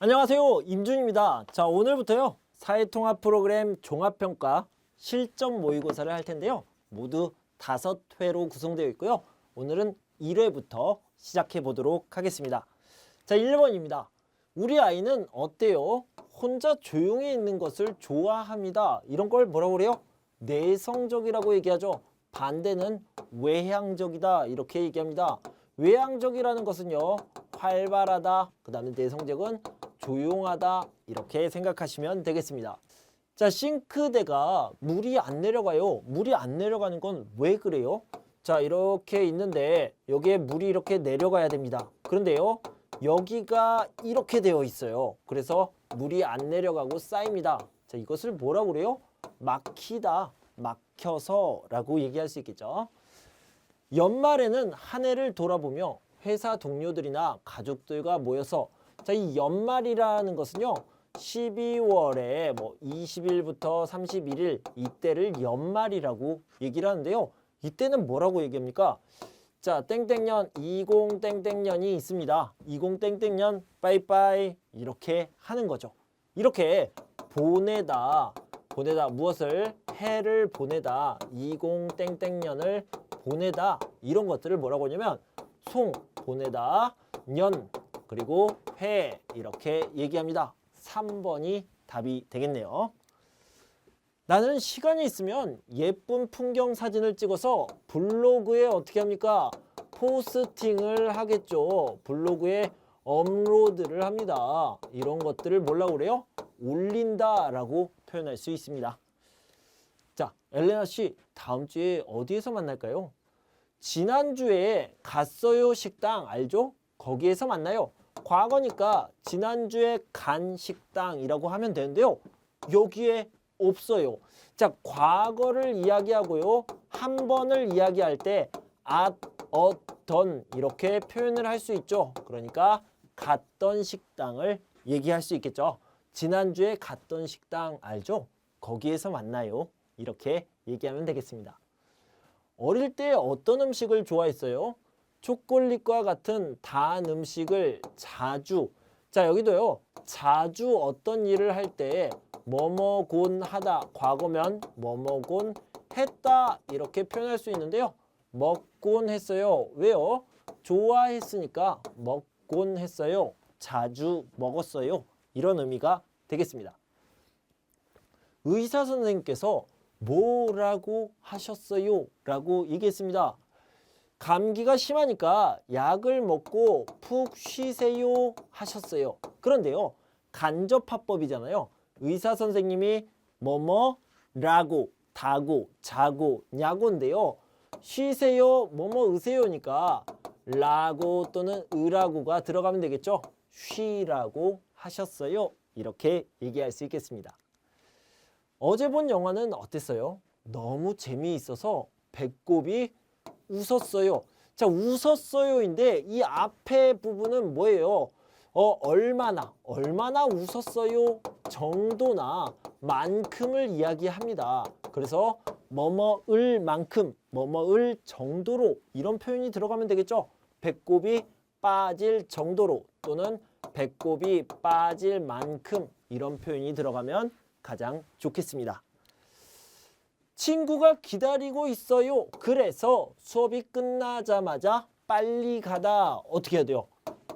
안녕하세요, 임준입니다. 자, 오늘부터요 사회통합 프로그램 종합평가 실전 모의고사를 할 텐데요, 모두 5회로 구성되어 있고요. 오늘은 1회부터 시작해 보도록 하겠습니다. 자, 1번입니다. 우리 아이는 어때요? 혼자 조용히 있는 것을 좋아합니다. 이런 걸 뭐라고 그래요? 내성적이라고 얘기하죠. 반대는 외향적이다, 이렇게 얘기합니다. 외향적이라는 것은요, 활발하다, 그 다음에 내성적은 조용하다, 이렇게 생각하시면 되겠습니다. 자, 싱크대가 물이 안 내려가요. 물이 안 내려가는 건 왜 그래요? 자, 이렇게 있는데 여기에 물이 이렇게 내려가야 됩니다. 그런데요, 여기가 이렇게 되어 있어요. 그래서 물이 안 내려가고 쌓입니다. 자, 이것을 뭐라고 그래요? 막히다, 막혀서 라고 얘기할 수 있겠죠. 연말에는 한 해를 돌아보며 회사 동료들이나 가족들과 모여서, 자, 이 연말이라는 것은요, 12월에 20일부터 31일 이때를 연말이라고 얘기를 하는데요. 이때는 뭐라고 얘기합니까? 자, 땡땡년 20 땡땡년이 있습니다. 20 땡땡년 빠이빠이, 이렇게 하는 거죠. 이렇게 보내다 무엇을, 해를 보내다, 20 땡땡년을 보내다, 이런 것들을 뭐라고 하냐면 송, 보내다, 년, 그리고 회, 이렇게 얘기합니다. 3번이 답이 되겠네요. 나는 시간이 있으면 예쁜 풍경 사진을 찍어서 블로그에 어떻게 합니까? 포스팅을 하겠죠. 블로그에 업로드를 합니다. 이런 것들을 뭐라고 그래요? 올린다 라고 표현할 수 있습니다. 자, 엘레나 씨, 다음 주에 어디에서 만날까요? 지난주에 갔어요 식당 알죠? 거기에서 만나요. 과거니까 지난주에 간 식당이라고 하면 되는데요, 여기에 없어요. 자, 과거를 이야기하고요, 한 번을 이야기할 때 at, done 이렇게 표현을 할 수 있죠. 그러니까 갔던 식당을 얘기할 수 있겠죠. 지난주에 갔던 식당 알죠? 거기에서 만나요. 이렇게 얘기하면 되겠습니다. 어릴 때 어떤 음식을 좋아했어요? 초콜릿과 같은 단 음식을 자주, 자, 여기도요, 자주 어떤 일을 할 때 뭐뭐곤 하다, 과거면 뭐뭐곤 했다, 이렇게 표현할 수 있는데요, 먹곤 했어요. 왜요? 좋아했으니까 먹곤 했어요. 자주 먹었어요. 이런 의미가 되겠습니다. 의사 선생님께서 뭐라고 하셨어요? 라고 얘기했습니다. 감기가 심하니까 약을 먹고 푹 쉬세요 하셨어요. 그런데요, 간접화법이잖아요. 의사 선생님이 뭐뭐라고, 다고, 자고, 냐고인데요, 쉬세요, 뭐뭐 으세요니까 라고 또는 으라고가 들어가면 되겠죠. 쉬라고 하셨어요. 이렇게 얘기할 수 있겠습니다. 어제 본 영화는 어땠어요? 너무 재미있어서 배꼽이 웃었어요. 자, 웃었어요인데 이 앞에 부분은 뭐예요? 얼마나 웃었어요 정도나 만큼을 이야기합니다. 그래서 뭐뭐을 만큼, 뭐뭐을 정도로, 이런 표현이 들어가면 되겠죠. 배꼽이 빠질 정도로 또는 배꼽이 빠질 만큼, 이런 표현이 들어가면 가장 좋겠습니다. 친구가 기다리고 있어요. 그래서 수업이 끝나자마자 빨리 가다, 어떻게 해야 돼요?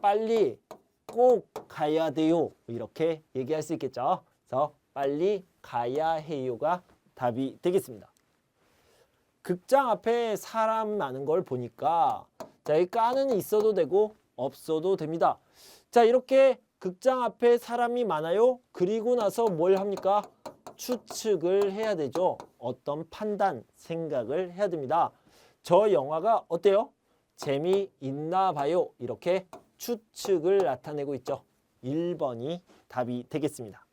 빨리 꼭 가야 돼요. 이렇게 얘기할 수 있겠죠. 그래서 빨리 가야 해요가 답이 되겠습니다. 극장 앞에 사람 많은 걸 보니까, 자, 이 까는 있어도 되고 없어도 됩니다. 자, 이렇게 극장 앞에 사람이 많아요. 그리고 나서 뭘 합니까? 추측을 해야 되죠. 어떤 판단, 생각을 해야 됩니다. 저 영화가 어때요? 재미있나 봐요. 이렇게 추측을 나타내고 있죠. 1번이 답이 되겠습니다.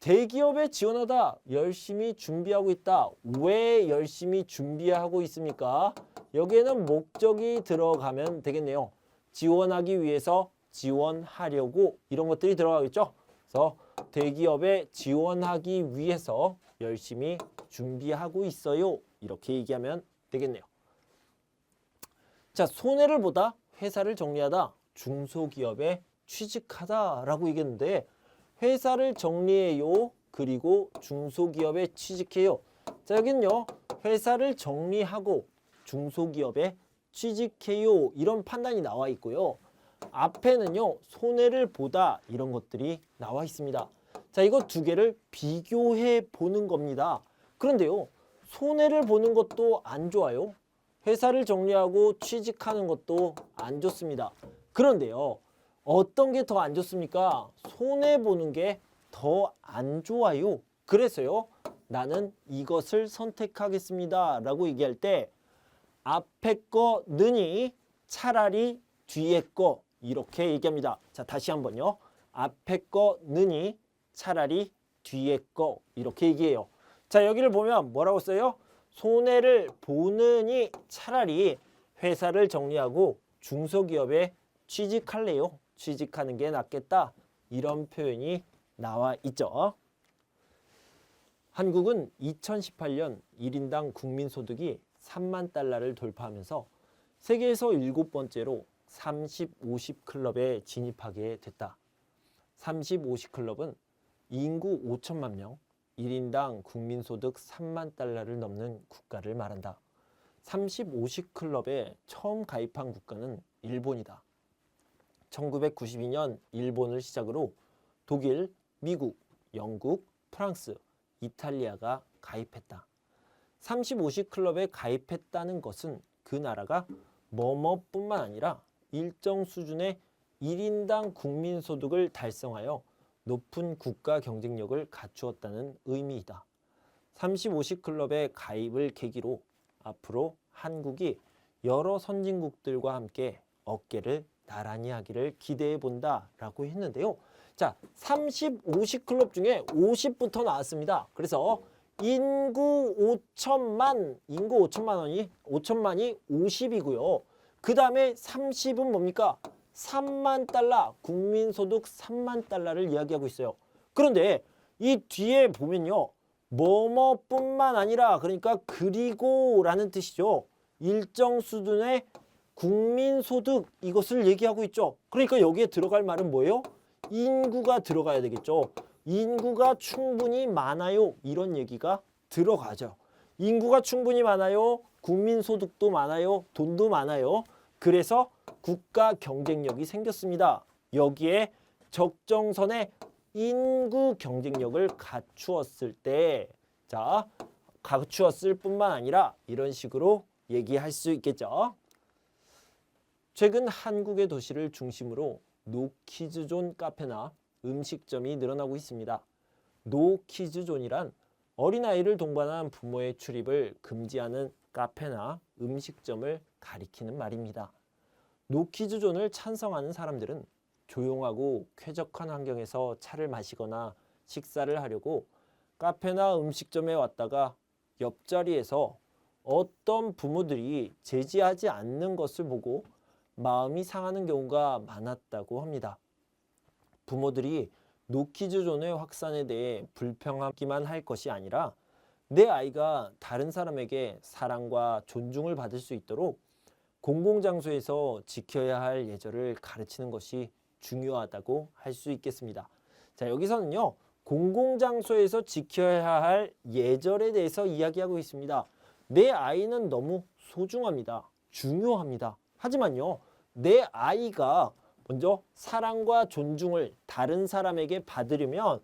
대기업에 지원하다, 열심히 준비하고 있다. 왜 열심히 준비하고 있습니까? 여기에는 목적이 들어가면 되겠네요. 지원하기 위해서, 지원하려고, 이런 것들이 들어가겠죠. 그래서 대기업에 지원하기 위해서 열심히 준비하고 있어요. 이렇게 얘기하면 되겠네요. 자, 손해를 보다, 회사를 정리하다, 중소기업에 취직하다라고 얘기했는데 회사를 정리해요. 그리고 중소기업에 취직해요. 자, 여기는요. 회사를 정리하고 중소기업에 취직해요. 이런 판단이 나와 있고요. 앞에는요. 손해를 보다 이런 것들이 나와 있습니다. 자, 이거 두 개를 비교해 보는 겁니다. 그런데요. 손해를 보는 것도 안 좋아요. 회사를 정리하고 취직하는 것도 안 좋습니다. 그런데요. 어떤 게 더 안 좋습니까? 손해 보는 게 더 안 좋아요. 그래서요. 나는 이것을 선택하겠습니다. 라고 얘기할 때 앞에 거 느니 차라리 뒤에 거 이렇게 얘기합니다. 자, 다시 한번요. 앞에 거 느니 차라리 뒤에 거 이렇게 얘기해요. 자, 여기를 보면 뭐라고 써요? 손해를 보느니 차라리 회사를 정리하고 중소기업에 취직할래요. 취직하는 게 낫겠다. 이런 표현이 나와 있죠. 한국은 2018년 1인당 국민소득이 3만 달러를 돌파하면서 세계에서 7번째로 30-50 클럽에 진입하게 됐다. 30-50 클럽은 인구 5천만 명, 1인당 국민소득 3만 달러를 넘는 국가를 말한다. 30-50 클럽에 처음 가입한 국가는 일본이다. 1992년 일본을 시작으로 독일, 미국, 영국, 프랑스, 이탈리아가 가입했다. 30-50 클럽에 가입했다는 것은 그 나라가 뭐뭐뿐만 아니라 일정 수준의 1인당 국민소득을 달성하여 높은 국가 경쟁력을 갖추었다는 의미이다. 30-50 클럽에 가입을 계기로 앞으로 한국이 여러 선진국들과 함께 어깨를 나란히 하기를 기대해 본다라고 했는데요. 자, 30-50 클럽 중에 50부터 나왔습니다. 그래서 인구 5천만이 50이고요. 그 다음에 30은 뭡니까? 3만 달러, 국민소득 3만 달러를 이야기하고 있어요. 그런데 이 뒤에 보면요. 뭐뭐뿐만 아니라 그러니까 그리고라는 뜻이죠. 일정 수준의 국민소득 이것을 얘기하고 있죠. 그러니까 여기에 들어갈 말은 뭐예요? 인구가 들어가야 되겠죠. 인구가 충분히 많아요. 이런 얘기가 들어가죠. 인구가 충분히 많아요. 국민소득도 많아요. 돈도 많아요. 그래서 국가 경쟁력이 생겼습니다. 여기에 적정선의 인구 경쟁력을 갖추었을 때, 자, 갖추었을 뿐만 아니라 이런 식으로 얘기할 수 있겠죠. 최근 한국의 도시를 중심으로 노키즈존 카페나 음식점이 늘어나고 있습니다. 노키즈존이란 어린아이를 동반한 부모의 출입을 금지하는 카페나 음식점을 가리키는 말입니다. 노키즈존을 찬성하는 사람들은 조용하고 쾌적한 환경에서 차를 마시거나 식사를 하려고 카페나 음식점에 왔다가 옆자리에서 어떤 부모들이 제지하지 않는 것을 보고 마음이 상하는 경우가 많았다고 합니다. 부모들이 노키즈존의 확산에 대해 불평하기만 할 것이 아니라 내 아이가 다른 사람에게 사랑과 존중을 받을 수 있도록 공공장소에서 지켜야 할 예절을 가르치는 것이 중요하다고 할 수 있겠습니다. 자, 여기서는요. 공공장소에서 지켜야 할 예절에 대해서 이야기하고 있습니다. 내 아이는 너무 소중합니다. 중요합니다. 하지만요. 내 아이가 먼저 사랑과 존중을 다른 사람에게 받으려면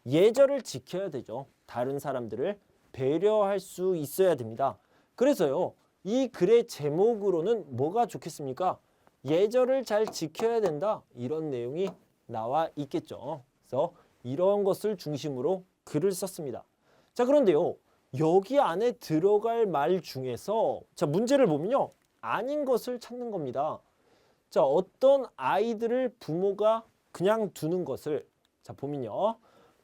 예절을 지켜야 되죠. 다른 사람들을 배려할 수 있어야 됩니다. 그래서요. 이 글의 제목으로는 뭐가 좋겠습니까? 예절을 잘 지켜야 된다. 이런 내용이 나와 있겠죠. 그래서 이런 것을 중심으로 글을 썼습니다. 자, 그런데요. 여기 안에 들어갈 말 중에서 자, 문제를 보면요. 아닌 것을 찾는 겁니다. 자, 어떤 아이들을 부모가 그냥 두는 것을 자, 보면요.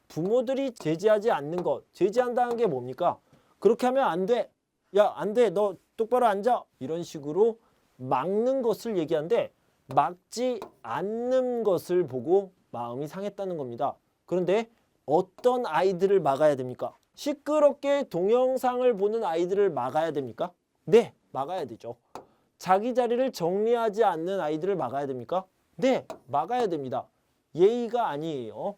부모들이 제지하지 않는 것. 제지한다는 게 뭡니까? 그렇게 하면 안 돼. 야, 안 돼. 너 똑바로 앉아. 이런 식으로 막는 것을 얘기하는데 막지 않는 것을 보고 마음이 상했다는 겁니다. 그런데 어떤 아이들을 막아야 됩니까? 시끄럽게 동영상을 보는 아이들을 막아야 됩니까? 네, 막아야 되죠. 자기 자리를 정리하지 않는 아이들을 막아야 됩니까? 네, 막아야 됩니다. 예의가 아니에요.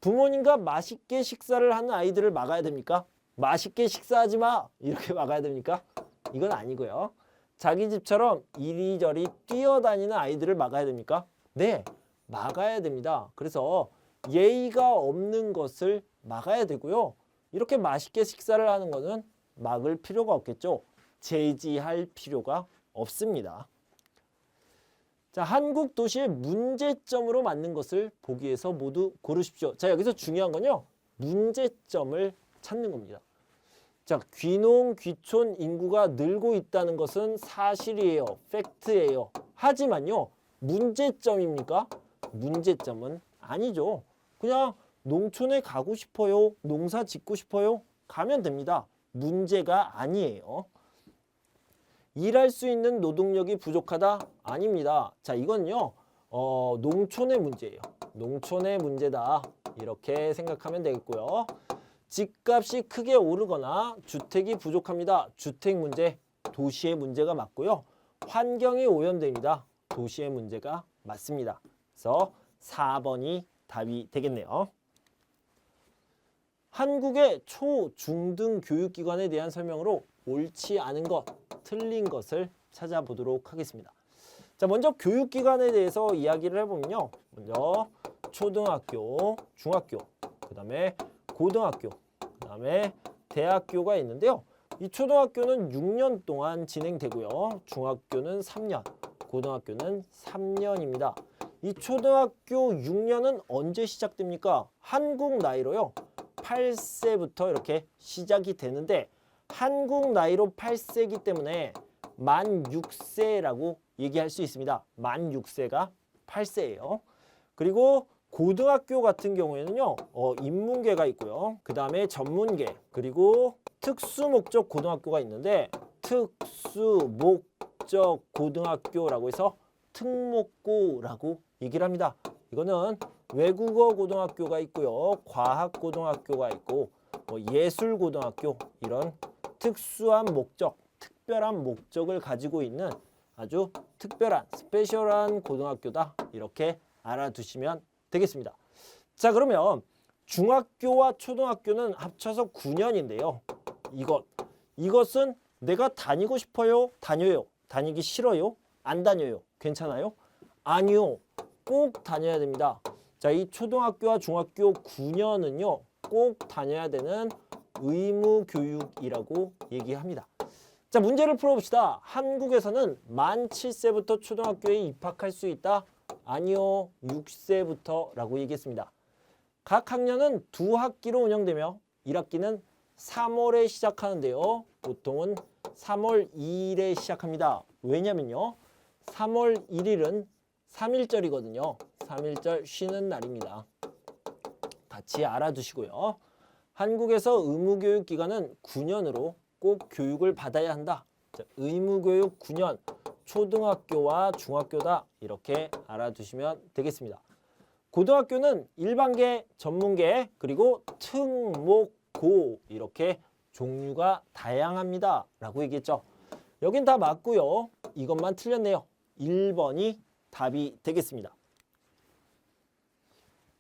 부모님과 맛있게 식사를 하는 아이들을 막아야 됩니까? 맛있게 식사하지 마! 이렇게 막아야 됩니까? 이건 아니고요. 자기 집처럼 이리저리 뛰어다니는 아이들을 막아야 됩니까? 네, 막아야 됩니다. 그래서 예의가 없는 것을 막아야 되고요. 이렇게 맛있게 식사를 하는 것은 막을 필요가 없겠죠. 제지할 필요가 없습니다. 자, 한국 도시의 문제점으로 맞는 것을 보기 위해서 모두 고르십시오. 자, 여기서 중요한 건요. 문제점을 찾는 겁니다. 자, 귀농, 귀촌 인구가 늘고 있다는 것은 사실이에요. 팩트예요. 하지만요. 문제점입니까? 문제점은 아니죠. 그냥 농촌에 가고 싶어요. 농사 짓고 싶어요. 가면 됩니다. 문제가 아니에요. 일할 수 있는 노동력이 부족하다? 아닙니다. 자, 이건요. 농촌의 문제예요. 농촌의 문제다. 이렇게 생각하면 되겠고요. 집값이 크게 오르거나 주택이 부족합니다. 주택 문제, 도시의 문제가 맞고요. 환경이 오염됩니다. 도시의 문제가 맞습니다. 그래서 4번이 답이 되겠네요. 한국의 초, 중 등 교육기관에 대한 설명으로 옳지 않은 것, 틀린 것을 찾아보도록 하겠습니다. 자, 먼저 교육기관에 대해서 이야기를 해보면요. 먼저 초등학교, 중학교, 그 다음에 고등학교, 그 다음에 대학교가 있는데요. 이 초등학교는 6년 동안 진행되고요. 중학교는 3년, 고등학교는 3년입니다. 이 초등학교 6년은 언제 시작됩니까? 한국 나이로요. 8세부터 이렇게 시작이 되는데 한국 나이로 8세이기 때문에 만 6세라고 얘기할 수 있습니다. 만 6세가 8세예요. 그리고 고등학교 같은 경우에는요. 인문계가 있고요. 그 다음에 전문계 그리고 특수목적 고등학교가 있는데 특수목적 고등학교라고 해서 특목고라고 얘기를 합니다. 이거는 외국어 고등학교가 있고요. 과학 고등학교가 있고 예술 고등학교 이런 특수한 목적, 특별한 목적을 가지고 있는 아주 특별한 스페셜한 고등학교다. 이렇게 알아두시면 되겠습니다. 자, 그러면 중학교와 초등학교는 합쳐서 9년인데요. 이것은 내가 다니고 싶어요? 다녀요? 다니기 싫어요? 안 다녀요? 괜찮아요? 아니요. 꼭 다녀야 됩니다. 자, 이 초등학교와 중학교 9년은요. 꼭 다녀야 되는 의무교육이라고 얘기합니다. 자, 문제를 풀어봅시다. 한국에서는 만 7세부터 초등학교에 입학할 수 있다? 아니요. 6세부터라고 얘기했습니다. 각 학년은 2학기로 운영되며 1학기는 3월에 시작하는데요. 보통은 3월 2일에 시작합니다. 왜냐면요. 3월 1일은 3.1절이거든요. 3.1절 쉬는 날입니다. 같이 알아두시고요. 한국에서 의무교육 기간은 9년으로 꼭 교육을 받아야 한다. 자, 의무교육 9년, 초등학교와 중학교다. 이렇게 알아두시면 되겠습니다. 고등학교는 일반계, 전문계, 그리고 특목고 이렇게 종류가 다양합니다. 라고 얘기했죠. 여긴 다 맞고요. 이것만 틀렸네요. 1번이 답이 되겠습니다.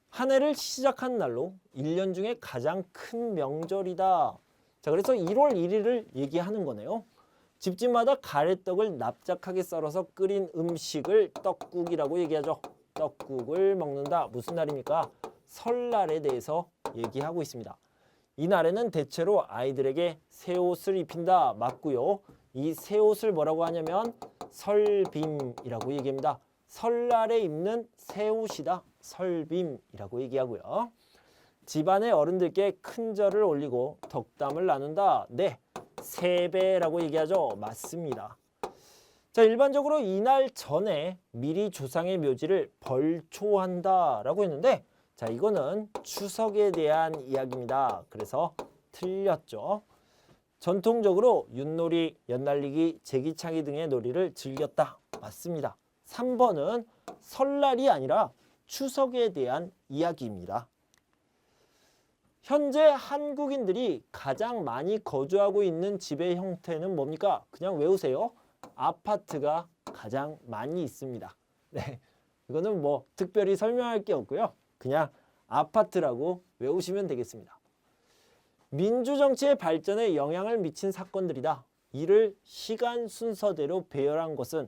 한 해를 시작한 날로 1년 중에 가장 큰 명절이다. 자, 그래서 1월 1일을 얘기하는 거네요. 집집마다 가래떡을 납작하게 썰어서 끓인 음식을 떡국이라고 얘기하죠. 떡국을 먹는다. 무슨 날입니까? 설날에 대해서 얘기하고 있습니다. 이 날에는 대체로 아이들에게 새 옷을 입힌다. 맞고요. 이 새 옷을 뭐라고 하냐면 설빔이라고 얘기합니다. 설날에 입는 새 옷이다. 설빔이라고 얘기하고요. 집안의 어른들께 큰 절을 올리고 덕담을 나눈다. 네, 세배라고 얘기하죠. 맞습니다. 자, 일반적으로 이날 전에 미리 조상의 묘지를 벌초한다라고 했는데 자, 이거는 추석에 대한 이야기입니다. 그래서 틀렸죠. 전통적으로 윷놀이, 연날리기, 제기차기 등의 놀이를 즐겼다. 맞습니다. 3번은 설날이 아니라 추석에 대한 이야기입니다. 현재 한국인들이 가장 많이 거주하고 있는 집의 형태는 뭡니까? 그냥 외우세요. 아파트가 가장 많이 있습니다. 네, 이거는 뭐 특별히 설명할 게 없고요. 그냥 아파트라고 외우시면 되겠습니다. 민주정치의 발전에 영향을 미친 사건들이다. 이를 시간 순서대로 배열한 것은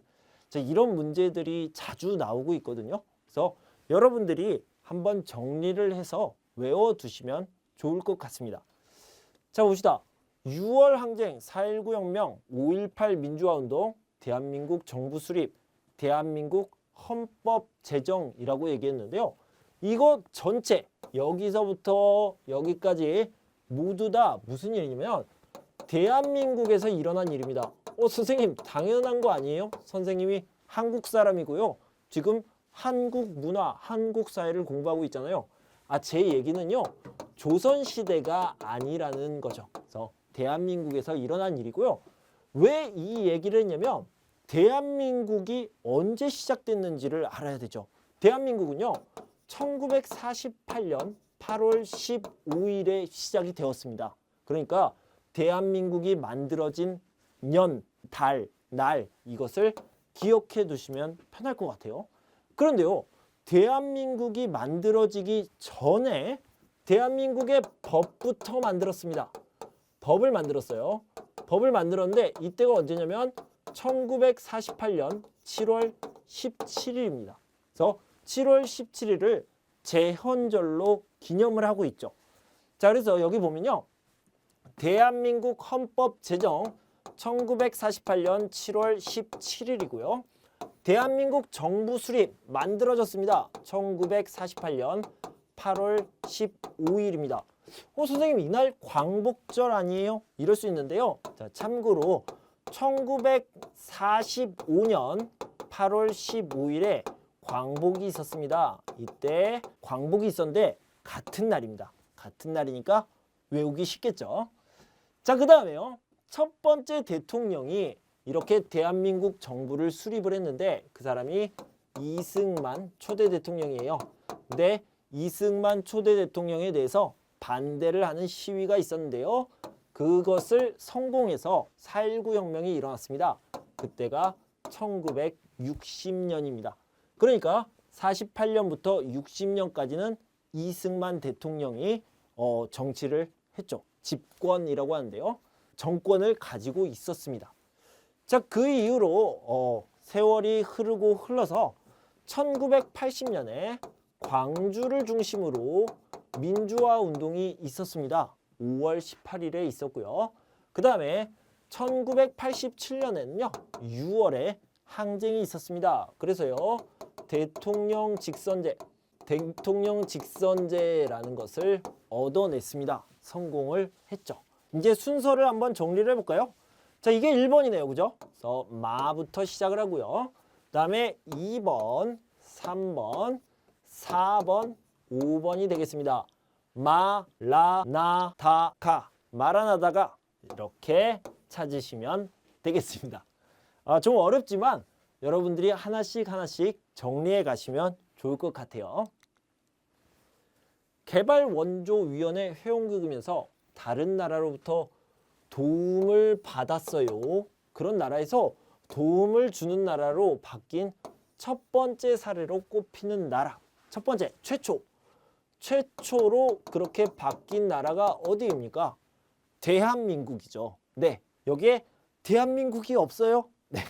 이런 문제들이 자주 나오고 있거든요. 그래서 여러분들이 한번 정리를 해서 외워두시면 좋을 것 같습니다. 자, 봅시다. 6월 항쟁, 4.19 혁명, 5.18 민주화운동, 대한민국 정부 수립, 대한민국 헌법 제정이라고 얘기했는데요. 이거 전체 여기서부터 여기까지 모두 다 무슨 일이냐면 대한민국에서 일어난 일입니다. 선생님 당연한 거 아니에요? 선생님이 한국 사람이고요. 지금 한국 문화, 한국 사회를 공부하고 있잖아요. 제 얘기는요. 조선시대가 아니라는 거죠. 그래서 대한민국에서 일어난 일이고요. 왜 이 얘기를 했냐면 대한민국이 언제 시작됐는지를 알아야 되죠. 대한민국은요. 1948년 8월 15일에 시작이 되었습니다. 그러니까 대한민국이 만들어진 년, 달, 날 이것을 기억해 두시면 편할 것 같아요. 그런데요. 대한민국이 만들어지기 전에 대한민국의 법부터 만들었습니다. 법을 만들었어요. 법을 만들었는데 이때가 언제냐면 1948년 7월 17일입니다. 그래서 7월 17일을 제헌절로 기념을 하고 있죠. 자, 그래서 여기 보면요. 대한민국 헌법 제정 1948년 7월 17일이고요. 대한민국 정부 수립 만들어졌습니다. 1948년 8월 15일입니다. 선생님 이날 광복절 아니에요? 이럴 수 있는데요. 자, 참고로 1945년 8월 15일에 광복이 있었습니다. 이때 광복이 있었는데 같은 날입니다. 같은 날이니까 외우기 쉽겠죠. 자, 그 다음에요. 첫 번째 대통령이 이렇게 대한민국 정부를 수립을 했는데 그 사람이 이승만 초대 대통령이에요. 근데 이승만 초대 대통령에 대해서 반대를 하는 시위가 있었는데요. 그것을 성공해서 4.19 혁명이 일어났습니다. 그때가 1960년입니다. 그러니까 48년부터 60년까지는 이승만 대통령이 정치를 했죠. 집권이라고 하는데요. 정권을 가지고 있었습니다. 자, 그 이후로 세월이 흐르고 흘러서 1980년에 광주를 중심으로 민주화 운동이 있었습니다. 5월 18일에 있었고요. 그 다음에 1987년에는요. 6월에 항쟁이 있었습니다. 그래서요. 대통령 직선제라는 것을 얻어냈습니다. 성공을 했죠. 이제 순서를 한번 정리를 해볼까요? 자, 이게 1번이네요. 그죠? 그래서 마부터 시작을 하고요. 그 다음에 2번, 3번, 4번, 5번이 되겠습니다. 마, 라, 나, 다, 가. 마라나다가 이렇게 찾으시면 되겠습니다. 좀 어렵지만 여러분들이 하나씩 정리해 가시면 좋을 것 같아요. 개발원조위원회 회원국이면서 다른 나라로부터 도움을 받았어요. 그런 나라에서 도움을 주는 나라로 바뀐 첫 번째 사례로 꼽히는 나라. 첫 번째, 최초로 그렇게 바뀐 나라가 어디입니까? 대한민국이죠. 네, 여기에 대한민국이 없어요? 네,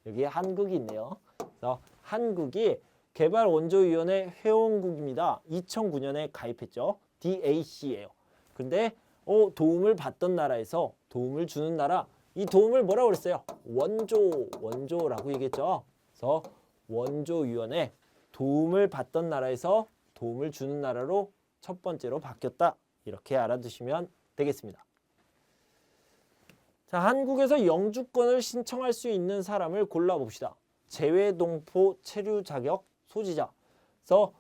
여기에 한국이 있네요. 그래서 한국이 개발원조위원회 회원국입니다. 2009년에 가입했죠. DAC예요. 근데 도움을 받던 나라에서 도움을 주는 나라, 이 도움을 뭐라고 그랬어요? 원조라고 얘기했죠. 그래서 원조위원회, 도움을 받던 나라에서 도움을 주는 나라로 첫 번째로 바뀌었다. 이렇게 알아두시면 되겠습니다. 자, 한국에서 영주권을 신청할 수 있는 사람을 골라봅시다. 재외동포 체류 자격 소지자. 그래서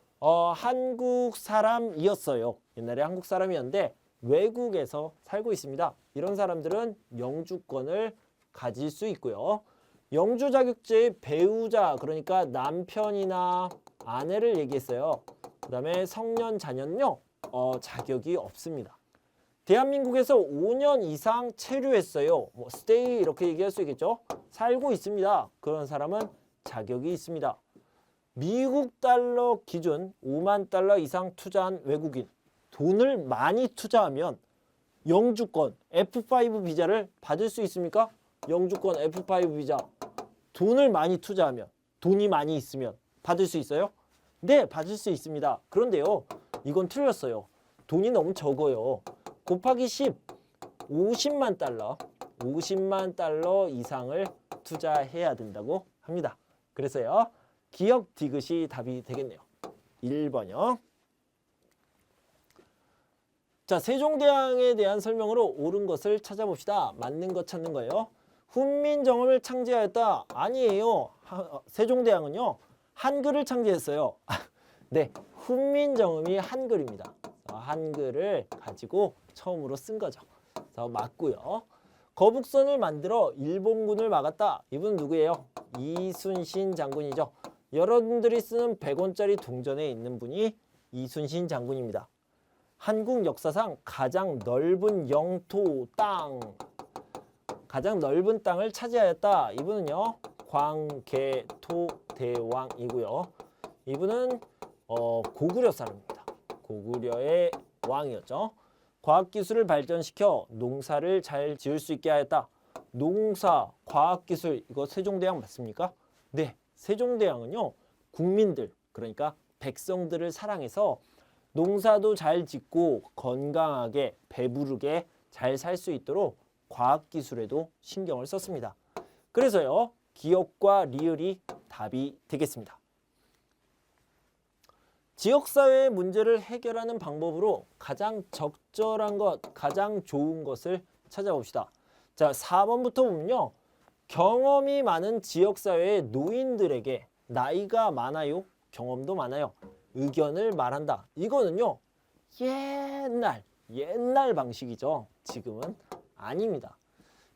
한국 사람이었어요. 옛날에 한국 사람이었는데 외국에서 살고 있습니다. 이런 사람들은 영주권을 가질 수 있고요. 영주 자격제의 배우자, 그러니까 남편이나 아내를 얘기했어요. 그 다음에 성년 자녀는요. 자격이 없습니다. 대한민국에서 5년 이상 체류했어요. stay 이렇게 얘기할 수 있겠죠. 살고 있습니다. 그런 사람은 자격이 있습니다. 미국 달러 기준 5만 달러 이상 투자한 외국인, 돈을 많이 투자하면 영주권 F5 비자를 받을 수 있습니까? 영주권 F5 비자. 돈을 많이 투자하면, 돈이 많이 있으면 받을 수 있어요? 네, 받을 수 있습니다. 그런데요, 이건 틀렸어요. 돈이 너무 적어요. 곱하기 10, 50만 달러 이상을 투자해야 된다고 합니다. 그래서요, 기억 디귿이 답이 되겠네요. 1번이요. 자, 세종대왕에 대한 설명으로 옳은 것을 찾아봅시다. 맞는 것 찾는 거예요. 훈민정음을 창제하였다. 아니에요. 세종대왕은요, 한글을 창제했어요. 네, 훈민정음이 한글입니다. 한글을 가지고 처음으로 쓴 거죠. 그래서 맞고요. 거북선을 만들어 일본군을 막았다. 이분 누구예요? 이순신 장군이죠. 여러분들이 쓰는 100원짜리 동전에 있는 분이 이순신 장군입니다. 한국 역사상 가장 넓은 영토 땅, 가장 넓은 땅을 차지하였다. 이분은요, 광개토대왕이고요. 이분은 고구려 사람입니다. 고구려의 왕이었죠. 과학기술을 발전시켜 농사를 잘 지을 수 있게 하였다. 농사, 과학기술, 이거 세종대왕 맞습니까? 네, 세종대왕은요, 국민들, 그러니까 백성들을 사랑해서 농사도 잘 짓고 건강하게 배부르게 잘 살 수 있도록 과학기술에도 신경을 썼습니다. 그래서요, 기억과 리을이 답이 되겠습니다. 지역사회의 문제를 해결하는 방법으로 가장 적절한 것, 가장 좋은 것을 찾아봅시다. 자, 4번부터 보면요, 경험이 많은 지역사회의 노인들에게 나이가 많아요, 경험도 많아요, 의견을 말한다. 이거는요, 옛날 방식이죠. 지금은 아닙니다.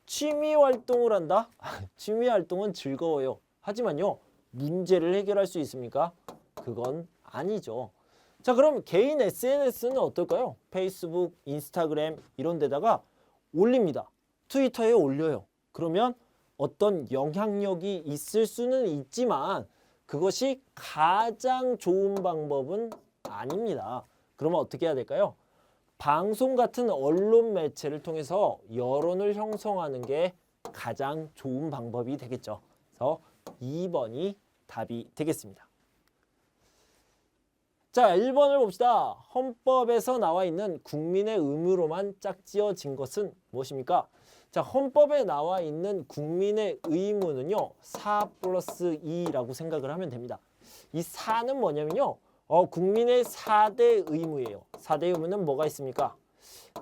취미활동을 한다? 취미활동은 즐거워요. 하지만요, 문제를 해결할 수 있습니까? 그건 아니죠. 자, 그럼 개인 SNS는 어떨까요? 페이스북, 인스타그램 이런 데다가 올립니다. 트위터에 올려요. 그러면 어떤 영향력이 있을 수는 있지만 그것이 가장 좋은 방법은 아닙니다. 그러면 어떻게 해야 될까요? 방송 같은 언론 매체를 통해서 여론을 형성하는 게 가장 좋은 방법이 되겠죠. 그래서 2번이 답이 되겠습니다. 자, 1번을 봅시다. 헌법에서 나와 있는 국민의 의무로만 짝지어진 것은 무엇입니까? 자, 헌법에 나와 있는 국민의 의무는요, 4+2라고 생각을 하면 됩니다. 이 4는 뭐냐면요, 국민의 4대 의무예요. 4대 의무는 뭐가 있습니까?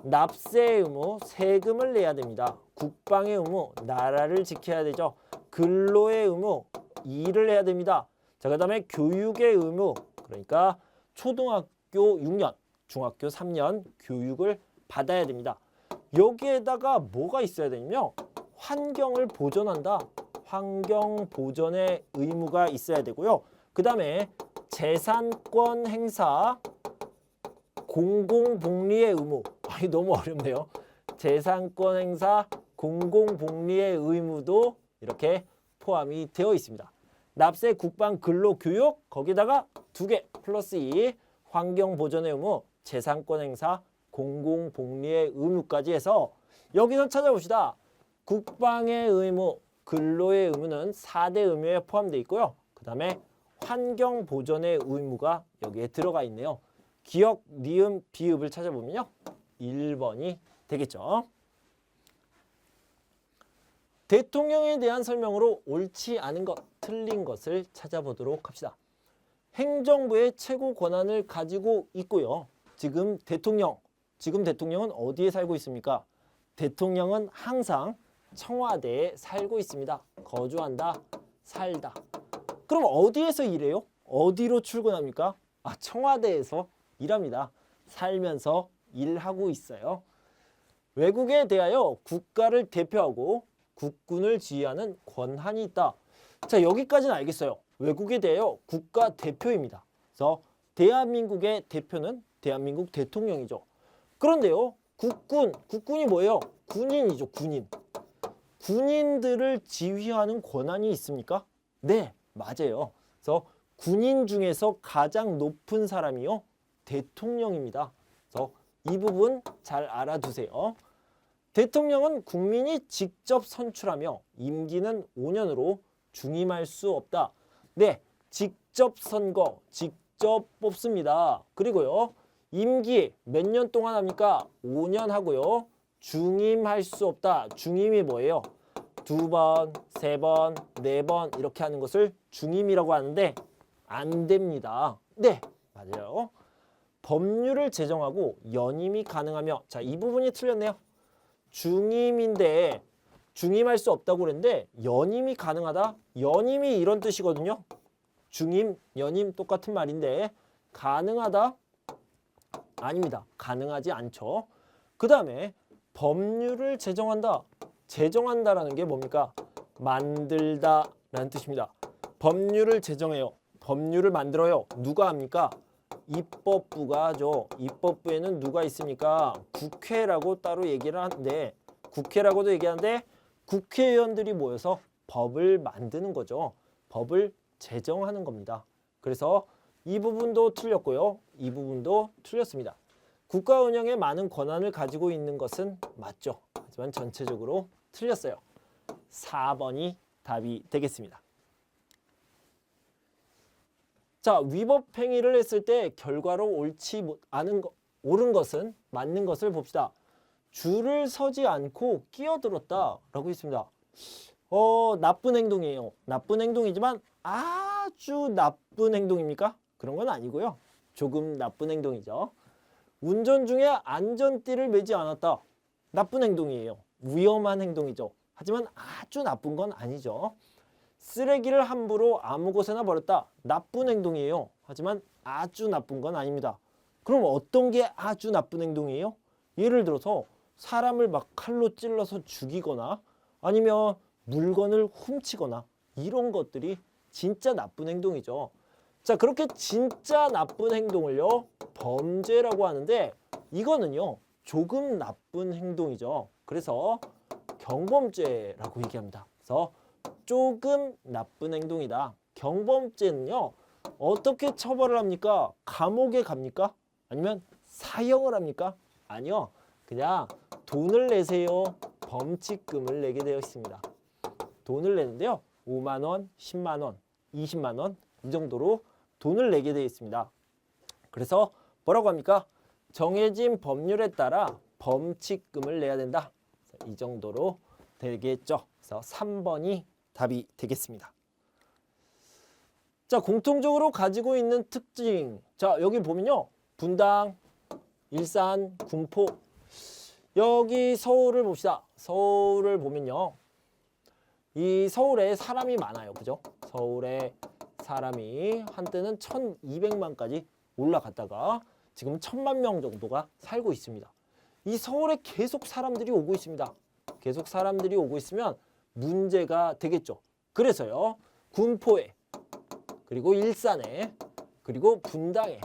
납세의 의무, 세금을 내야 됩니다. 국방의 의무, 나라를 지켜야 되죠. 근로의 의무, 일을 해야 됩니다. 자, 그 다음에 교육의 의무, 그러니까 초등학교 6년, 중학교 3년 교육을 받아야 됩니다. 여기에다가 뭐가 있어야 되냐면 환경을 보존한다. 환경 보존의 의무가 있어야 되고요. 그 다음에 재산권 행사, 공공복리의 의무. 너무 어렵네요. 재산권 행사, 공공복리의 의무도 이렇게 포함이 되어 있습니다. 납세, 국방, 근로, 교육, 거기다가 2개 플러스 2, 환경 보존의 의무, 재산권 행사, 공공복리의 의무까지 해서 여기서 찾아봅시다. 국방의 의무, 근로의 의무는 4대 의무에 포함되어 있고요. 그 다음에 환경 보존의 의무가 여기에 들어가 있네요. 기역, 니은, 비읍을 찾아보면요, 1번이 되겠죠. 대통령에 대한 설명으로 옳지 않은 것, 틀린 것을 찾아보도록 합시다. 행정부의 최고 권한을 가지고 있고요. 지금 대통령은 어디에 살고 있습니까? 대통령은 항상 청와대에 살고 있습니다. 거주한다, 살다. 그럼 어디에서 일해요? 어디로 출근합니까? 청와대에서 일합니다. 살면서 일하고 있어요. 외국에 대하여 국가를 대표하고 국군을 지휘하는 권한이 있다. 자, 여기까지는 알겠어요. 외국에 대하여 국가 대표입니다. 그래서 대한민국의 대표는 대한민국 대통령이죠. 그런데요, 국군이 뭐예요? 군인이죠, 군인. 군인들을 지휘하는 권한이 있습니까? 네, 맞아요. 그래서 군인 중에서 가장 높은 사람이요. 대통령입니다. 그래서 이 부분 잘 알아두세요. 대통령은 국민이 직접 선출하며 임기는 5년으로 중임할 수 없다. 네, 직접 선거, 직접 뽑습니다. 그리고요, 임기 몇 년 동안 합니까? 5년 하고요. 중임할 수 없다. 중임이 뭐예요? 2번, 3번, 4번 이렇게 하는 것을 중임이라고 하는데 안 됩니다. 네, 맞아요. 법률을 제정하고 연임이 가능하며, 자, 이 부분이 틀렸네요. 중임인데 중임할 수 없다고 그랬는데 연임이 가능하다? 연임이 이런 뜻이거든요. 중임, 연임 똑같은 말인데 가능하다? 아닙니다. 가능하지 않죠. 그 다음에 법률을 제정한다. 제정한다라는 게 뭡니까? 만들다라는 뜻입니다. 법률을 제정해요. 법률을 만들어요. 누가 합니까? 입법부가 하죠. 입법부에는 누가 있습니까? 국회라고 따로 얘기를 하는데, 국회라고도 얘기하는데 국회의원들이 모여서 법을 만드는 거죠. 법을 제정하는 겁니다. 그래서 이 부분도 틀렸고요. 이 부분도 틀렸습니다. 국가 운영에 많은 권한을 가지고 있는 것은 맞죠. 하지만 전체적으로 틀렸어요. 4번이 답이 되겠습니다. 자, 위법 행위를 했을 때 결과로 옳지 않은 옳은 것은 맞는 것을 봅시다. 줄을 서지 않고 끼어들었다라고 있습니다. 나쁜 행동이에요. 나쁜 행동이지만 아주 나쁜 행동입니까? 그런 건 아니고요. 조금 나쁜 행동이죠. 운전 중에 안전띠를 매지 않았다. 나쁜 행동이에요. 위험한 행동이죠. 하지만 아주 나쁜 건 아니죠. 쓰레기를 함부로 아무 곳에나 버렸다. 나쁜 행동이에요. 하지만 아주 나쁜 건 아닙니다. 그럼 어떤 게 아주 나쁜 행동이에요? 예를 들어서 사람을 막 칼로 찔러서 죽이거나 아니면 물건을 훔치거나 이런 것들이 진짜 나쁜 행동이죠. 자, 그렇게 진짜 나쁜 행동을요, 범죄라고 하는데 이거는요, 조금 나쁜 행동이죠. 그래서 경범죄라고 얘기합니다. 그래서 조금 나쁜 행동이다. 경범죄는요, 어떻게 처벌을 합니까? 감옥에 갑니까? 아니면 사형을 합니까? 아니요. 그냥 돈을 내세요. 범칙금을 내게 되어 있습니다. 돈을 내는데요. 5만 원, 10만 원, 20만 원 이 정도로 돈을 내게 되어 있습니다. 그래서 뭐라고 합니까? 정해진 법률에 따라 범칙금을 내야 된다. 이 정도로 되겠죠. 그래서 3번이 답이 되겠습니다. 자, 공통적으로 가지고 있는 특징. 자, 여기 보면요. 분당, 일산, 군포. 여기 서울을 봅시다. 서울을 보면요. 이 서울에 사람이 많아요. 그죠? 서울에 사람이 한때는 1200만까지 올라갔다가 지금 1000만 명 정도가 살고 있습니다. 이 서울에 계속 사람들이 오고 있습니다. 계속 사람들이 오고 있으면 문제가 되겠죠. 그래서요. 군포에 그리고 일산에 그리고 분당에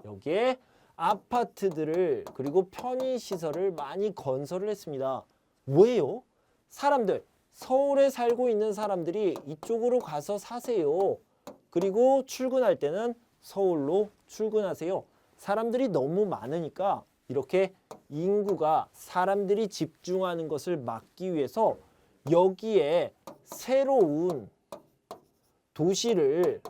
여기에 아파트들을 그리고 편의시설을 많이 건설을 했습니다. 왜요? 사람들, 서울에 살고 있는 사람들이 이쪽으로 가서 사세요. 그리고 출근할 때는 서울로 출근하세요. 사람들이 너무 많으니까 이렇게 인구가 사람들이 집중하는 것을 막기 위해서 여기에 새로운 도시를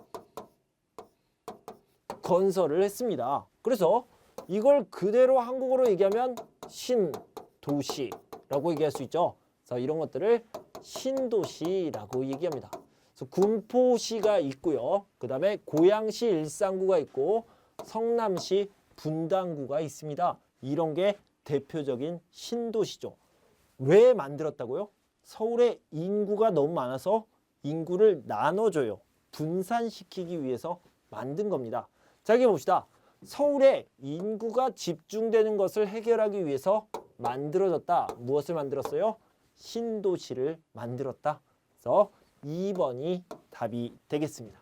건설을 했습니다. 그래서 이걸 그대로 한국어로 얘기하면 신도시라고 얘기할 수 있죠. 그래서 이런 것들을 신도시라고 얘기합니다. 그래서 군포시가 있고요. 그 다음에 고양시 일산구가 있고 성남시 분당구가 있습니다. 이런 게 대표적인 신도시죠. 왜 만들었다고요? 서울에 인구가 너무 많아서 인구를 나눠줘요. 분산시키기 위해서 만든 겁니다. 자, 여기 봅시다. 서울에 인구가 집중되는 것을 해결하기 위해서 만들어졌다. 무엇을 만들었어요? 신도시를 만들었다. 그래서 2번이 답이 되겠습니다.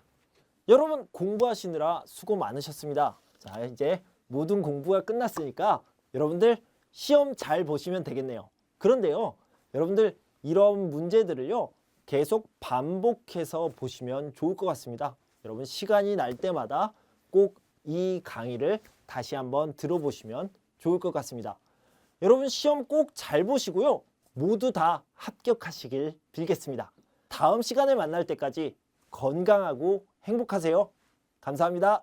여러분 공부하시느라 수고 많으셨습니다. 자, 이제 모든 공부가 끝났으니까 여러분들 시험 잘 보시면 되겠네요. 그런데요, 여러분들 이런 문제들을요 계속 반복해서 보시면 좋을 것 같습니다. 여러분 시간이 날 때마다 꼭 이 강의를 다시 한번 들어보시면 좋을 것 같습니다. 여러분 시험 꼭 잘 보시고요. 모두 다 합격하시길 빌겠습니다. 다음 시간에 만날 때까지 건강하고 행복하세요. 감사합니다.